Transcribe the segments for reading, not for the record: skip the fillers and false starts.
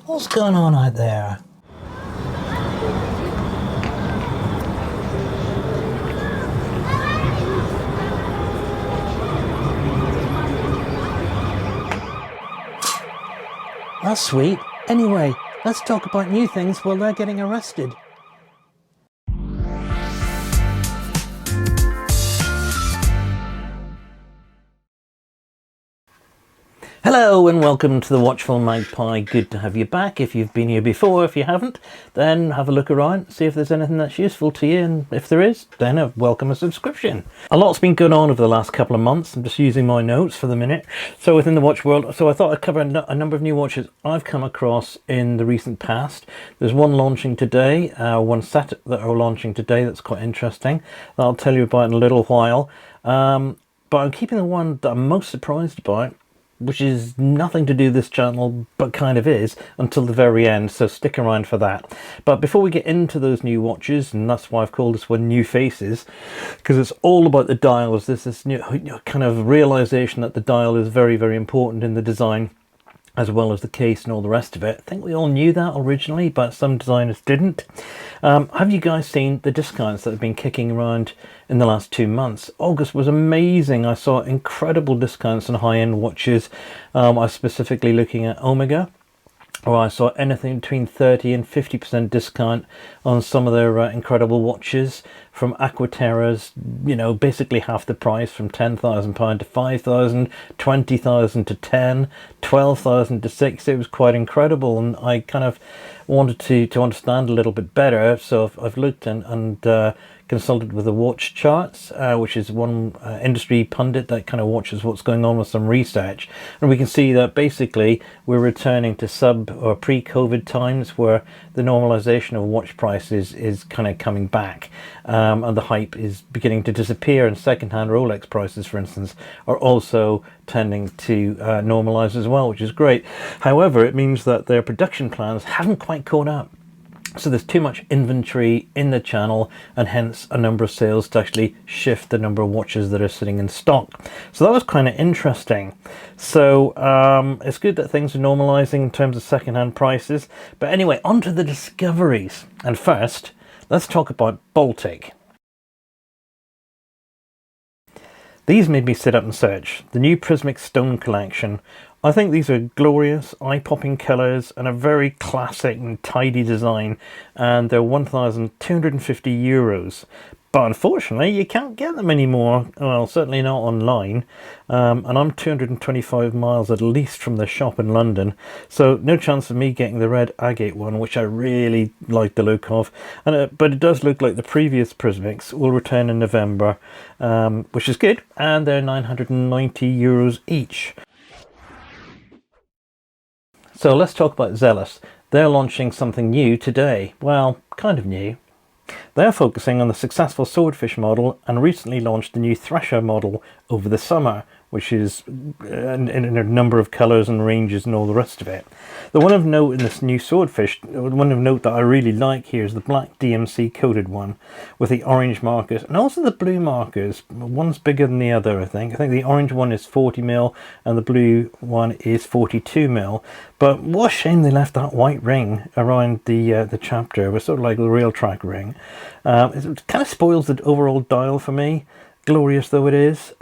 What's going on out there? That's sweet. Anyway, let's talk about new things while they're getting arrested. Hello and welcome to the Watchful Magpie. Good to have you back. If you've been here before, if you haven't, then have a look around, see if there's anything that's useful to you, and if there is, then welcome a subscription. A lot's been going on over the last couple of months. I'm just using my notes for the minute. So within the watch world, so I thought I'd cover a number of new watches I've come across in the recent past. There's one launching today, one set that are launching today that's quite interesting, that I'll tell you about in a little while. But I'm keeping the one that I'm most surprised about, which is nothing to do with this channel, but kind of is, until the very end, so stick around for that. But before we get into those new watches, and that's why I've called this one New Faces, because it's all about the dials. There's this new kind of realization that the dial is very, very important in the design, as well as the case and all the rest of it. I think we all knew that originally, but some designers didn't. Have you guys seen the discounts that have been kicking around in the last 2 months? August was amazing. I saw incredible discounts on high-end watches. I was specifically looking at Omega, or I saw anything between 30 and 50% discount on some of their incredible watches, from Aquaterras, you know, basically half the price, from £10,000 to 5,000, 20,000 to 10, 12,000 to 6. It was quite incredible, and I kind of wanted to understand a little bit better, so I've looked and consulted with the watch charts, which is one industry pundit that kind of watches what's going on with some research, and we can see that basically we're returning to sub or pre-COVID times, where the normalization of watch prices is kind of coming back, and the hype is beginning to disappear, and second-hand Rolex prices, for instance, are also tending to normalize as well, which is great. However, it means that their production plans haven't quite caught up. So there's too much inventory in the channel, and hence a number of sales to actually shift the number of watches that are sitting in stock. So that was kind of interesting. So it's good that things are normalizing in terms of second-hand prices. But anyway, on to the discoveries. And first, let's talk about Baltic. These made me sit up and search. The new Prismic Stone collection. I think these are glorious, eye-popping colours and a very classic and tidy design, and they're €1,250. But unfortunately, you can't get them anymore. Well, certainly not online. And I'm 225 miles at least from the shop in London, so no chance of me getting the red agate one, which I really like the look of. And but it does look like the previous Prismics will return in November, which is good, and they're €990 each. So let's talk about Zelos. They're launching something new today. Well, kind of new. They're focusing on the successful Swordfish model and recently launched the new Thresher model over the summer, which is in a number of colours and ranges and all the rest of it. The one of note in this new Swordfish, the one of note that I really like here, is the black DMC coated one with the orange markers and also the blue markers. One's bigger than the other, I think. I think the orange one is 40mm and the blue one is 42mm. But what a shame they left that white ring around the chapter. It was sort of like the real track ring. It kind of spoils the overall dial for me, glorious though it is.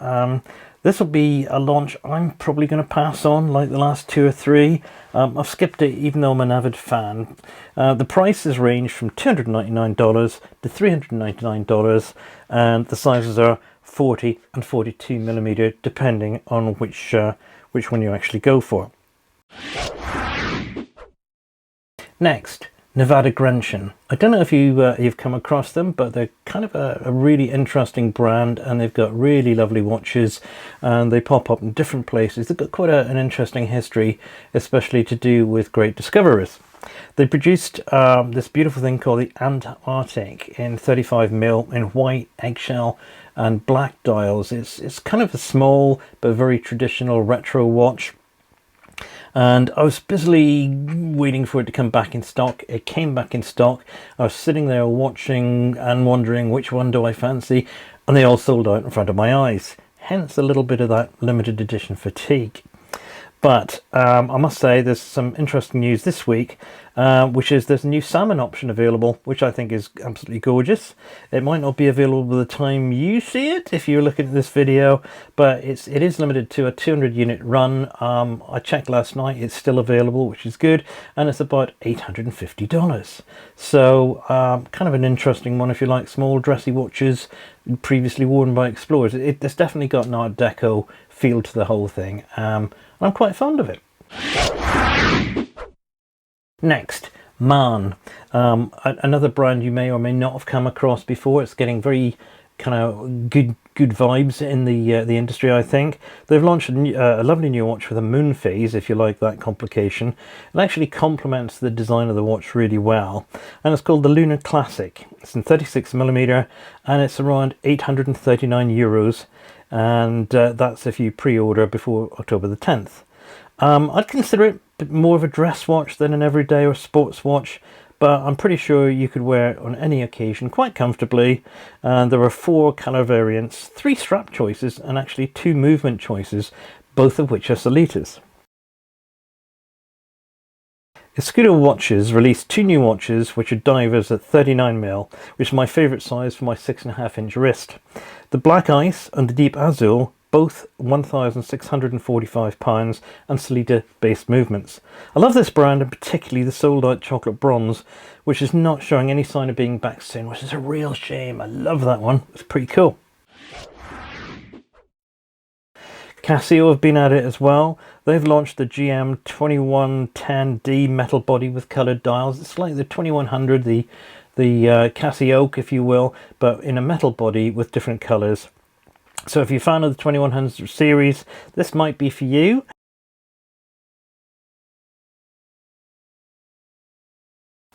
This will be a launch I'm probably going to pass on, like the last 2 or 3. I've skipped it even though I'm an avid fan. The prices range from $299 to $399, and the sizes are 40 and 42mm, depending on which one you actually go for. Next, Nivada Gretchen. I don't know if you've come across them, but they're kind of a really interesting brand, and they've got really lovely watches, and they pop up in different places. They've got quite an interesting history, especially to do with great discoverers. They produced this beautiful thing called the Antarctic in 35mm in white, eggshell and black dials. It's kind of a small but very traditional retro watch. And I was busily waiting for it to come back in stock. It came back in stock. I was sitting there watching and wondering which one do I fancy, and they all sold out in front of my eyes. Hence a little bit of that limited edition fatigue. But I must say there's some interesting news this week, which is there's a new salmon option available, which I think is absolutely gorgeous. It might not be available by the time you see it if you're looking at this video, but it is limited to a 200 unit run. I checked last night, it's still available, which is good, and it's about $850. So kind of an interesting one if you like small dressy watches previously worn by explorers. It's definitely got an Art Deco feel to the whole thing. I'm quite fond of it. Next, Maen. Another brand you may or may not have come across before. It's getting very kind of good vibes in the industry, I think. They've launched a lovely new watch with a moon phase, if you like that complication. It actually complements the design of the watch really well, and it's called the Lunar Classic. It's in 36mm, and it's around €839, and that's if you pre-order before October the 10th. I'd consider it a bit more of a dress watch than an everyday or sports watch, but I'm pretty sure you could wear it on any occasion quite comfortably. And there are 4 colour variants, 3 strap choices, and actually 2 movement choices, both of which are Solitas. Escudo Watches released 2 new watches which are divers at 39mm, which is my favourite size for my 6.5-inch wrist. The Black Ice and the Deep Azul, both £1,645 and Solita based movements. I love this brand, and particularly the sold out chocolate bronze, which is not showing any sign of being back soon, which is a real shame. I love that one, it's pretty cool. Casio have been at it as well. They've launched the GM 2110D metal body with coloured dials. It's like the 2100, the Casio Oak, if you will, but in a metal body with different colours. So if you're a fan of the 2100 series, this might be for you.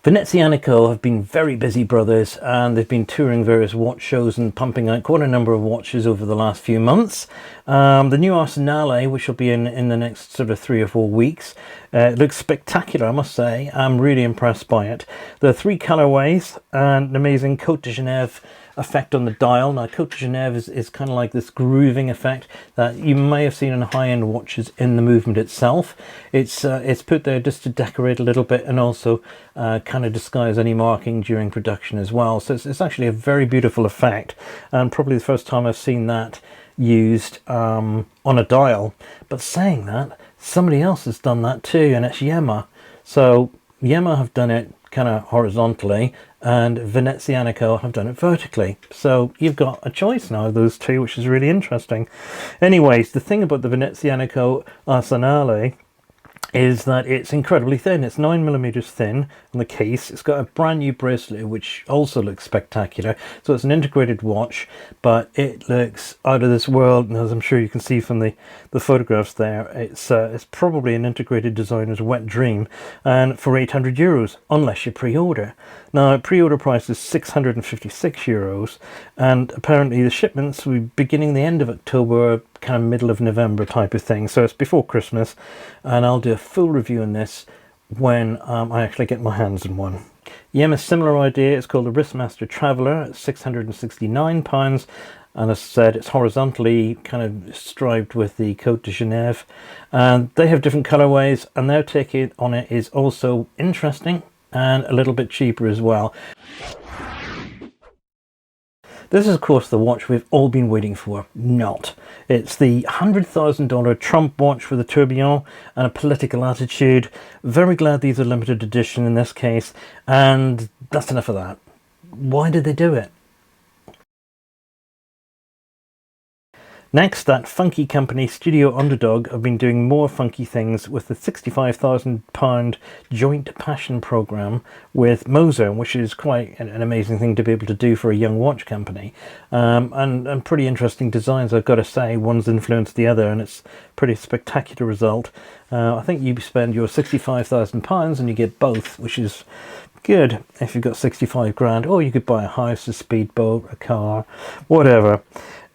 Venezianico have been very busy brothers, and they've been touring various watch shows and pumping out quite a number of watches over the last few months. The new Arsenale, which will be in the next sort of 3 or 4 weeks, looks spectacular, I must say. I'm really impressed by it. There are 3 colorways and an amazing Côte de Genève effect on the dial. Now, Côte de Genève is kind of like this grooving effect that you may have seen in high-end watches in the movement itself. It's put there just to decorate a little bit, and also kind of disguise any marking during production as well. So it's actually a very beautiful effect, and probably the first time I've seen that used on a dial. But saying that, somebody else has done that too, and it's Yema. So Yema have done it kind of horizontally, and Venezianico have done it vertically. So you've got a choice now of those 2, which is really interesting. Anyways, the thing about the Venezianico Arsenale is that it's incredibly thin. It's 9mm thin on the case. It's got a brand new bracelet which also looks spectacular. So it's an integrated watch, but it looks out of this world, and as I'm sure you can see from the photographs there, it's probably an integrated designer's wet dream, and for €800, unless you pre-order. Now, pre-order price is €656, and apparently the shipments will be beginning the end of October, kind of middle of November type of thing. So it's before Christmas, and I'll do a full review on this when I actually get my hands on one. Yema's similar idea. It's called the Wristmaster Traveller at £669, and as I said, it's horizontally kind of striped with the Côte de Genève, and they have different colorways, and their take on it is also interesting and a little bit cheaper as well. This is, of course, the watch we've all been waiting for. Not. It's the $100,000 Trump watch with a tourbillon and a political attitude. Very glad these are limited edition in this case, and that's enough of that. Why did they do it? Next, that funky company Studio Underdog have been doing more funky things with the £65,000 joint passion program with Moser, which is quite an amazing thing to be able to do for a young watch company, and pretty interesting designs, I've got to say. One's influenced the other, and it's a pretty spectacular result. I think you spend your £65,000 and you get both, which is good if you've got 65 grand, or you could buy a house, a speedboat, a car, whatever.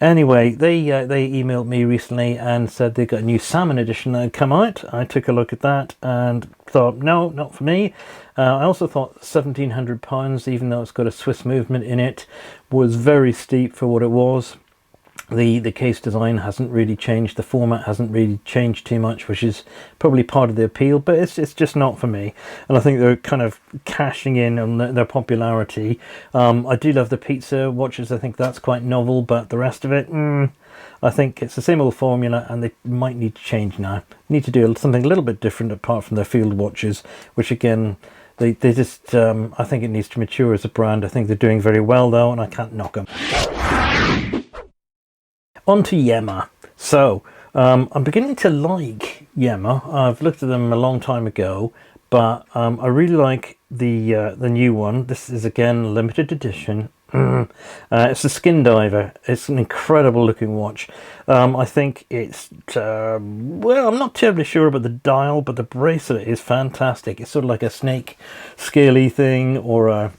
Anyway, they emailed me recently and said they got a new salmon edition that had come out. I took a look at that and thought, no, not for me. I also thought £1,700, even though it's got a Swiss movement in it, was very steep for what it was. The case design hasn't really changed, the format hasn't really changed too much, which is probably part of the appeal, but it's just not for me. And I think they're kind of cashing in on their popularity. I do love the pizza watches, I think that's quite novel, but the rest of it, I think it's the same old formula, and they might need to change now. Need to do something a little bit different apart from their field watches, which again, they just, I think it needs to mature as a brand. I think they're doing very well though, and I can't knock them. On to Yema. So, I'm beginning to like Yema. I've looked at them a long time ago, but I really like the new one. This is again a limited edition. It's a skin diver. It's an incredible looking watch. I think it's, well, I'm not terribly sure about the dial, but the bracelet is fantastic. It's sort of like a snake scaly thing or a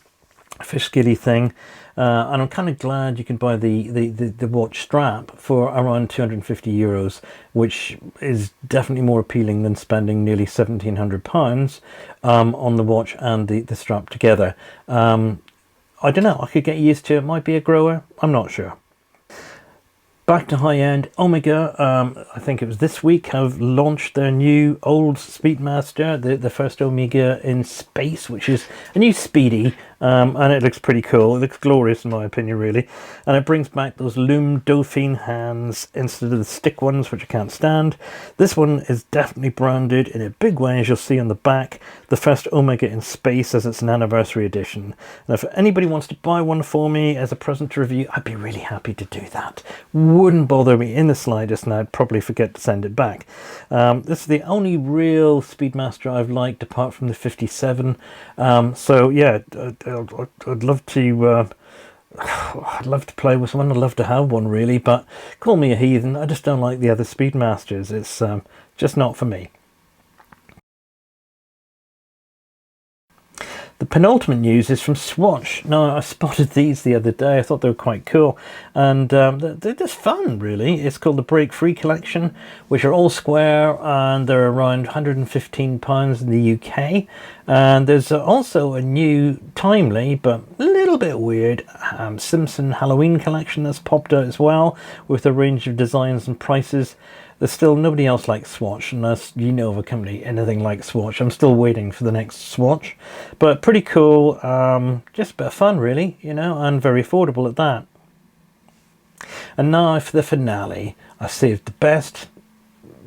fish scaly thing. And I'm kind of glad you can buy the watch strap for around €250, which is definitely more appealing than spending nearly £1,700 on the watch and the strap together. I don't know, I could get used to it. Might be a grower, I'm not sure. Back to high-end, Omega, I think it was this week, have launched their new old Speedmaster, the first Omega in space, which is a new Speedy, and it looks pretty cool. It looks glorious in my opinion, really. And it brings back those Lume Dauphine hands instead of the stick ones, which I can't stand. This one is definitely branded in a big way, as you'll see on the back, the first Omega in space, as it's an anniversary edition. And if anybody wants to buy one for me as a present to review, I'd be really happy to do that. Wouldn't bother me in the slightest, and I'd probably forget to send it back. This is the only real Speedmaster I've liked apart from the 57. So yeah, I'd love to I'd love to play with someone. I'd love to have one, really, but call me a heathen. I just don't like the other Speedmasters. It's just not for me. The penultimate news is from Swatch. Now, I spotted these the other day. I thought they were quite cool, and they're just fun, really. It's called the Break Free Collection, which are all square, and they're around £115 in the UK. And there's also a new, timely, but a little bit weird, Simpson Halloween collection that's popped out as well, with a range of designs and prices. There's still nobody else like Swatch, unless you know of a company anything like Swatch. I'm still waiting for the next Swatch, but pretty cool, just a bit of fun, really, you know, and very affordable at that. And now for the finale. I saved the best,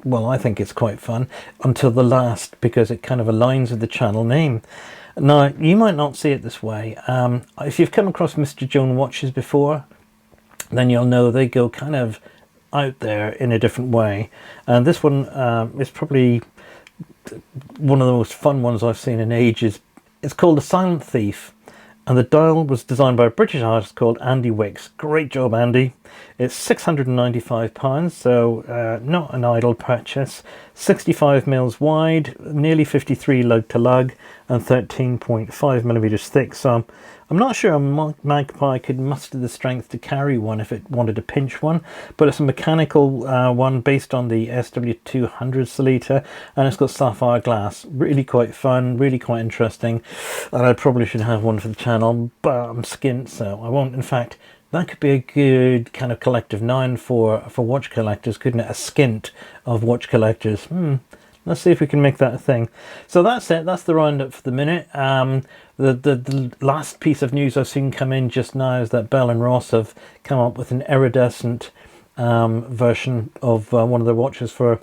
well, I think it's quite fun, until the last, because it kind of aligns with the channel name. Now, you might not see it this way. If you've come across Mr. Jones watches before, then you'll know they go kind of out there in a different way, and this one is probably one of the most fun ones I've seen in ages. It's called The Silent Thief, and the dial was designed by a British artist called Andy Wicks. Great job, Andy. It's £695, so not an idle purchase. 65 mils wide, nearly 53 lug to lug, and 13.5 millimeters thick. So I'm not sure a Magpie could muster the strength to carry one if it wanted to pinch one, but it's a mechanical one based on the SW200 Solita, and it's got sapphire glass. Really quite fun, really quite interesting, and I probably should have one for the channel, but I'm skint, so I won't. In fact, that could be a good kind of collective noun for watch collectors, couldn't it? A skint of watch collectors. Let's see if we can make that a thing. So that's it. That's the roundup for the minute. The last piece of news I've seen come in just now is that Bell & Ross have come up with an iridescent version of one of their watches for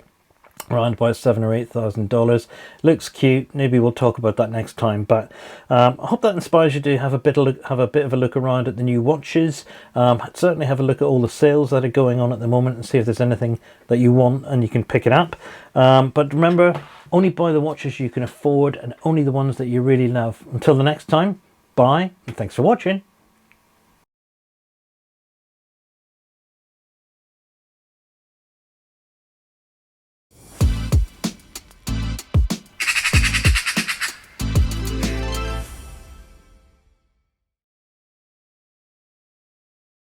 around about $7,000 or $8,000. Looks cute. Maybe we'll talk about that next time. But I hope that inspires you to have a bit of a look around at the new watches. Certainly have a look at all the sales that are going on at the moment and see if there's anything that you want and you can pick it up. But remember, only buy the watches you can afford and only the ones that you really love. Until the next time, bye and thanks for watching.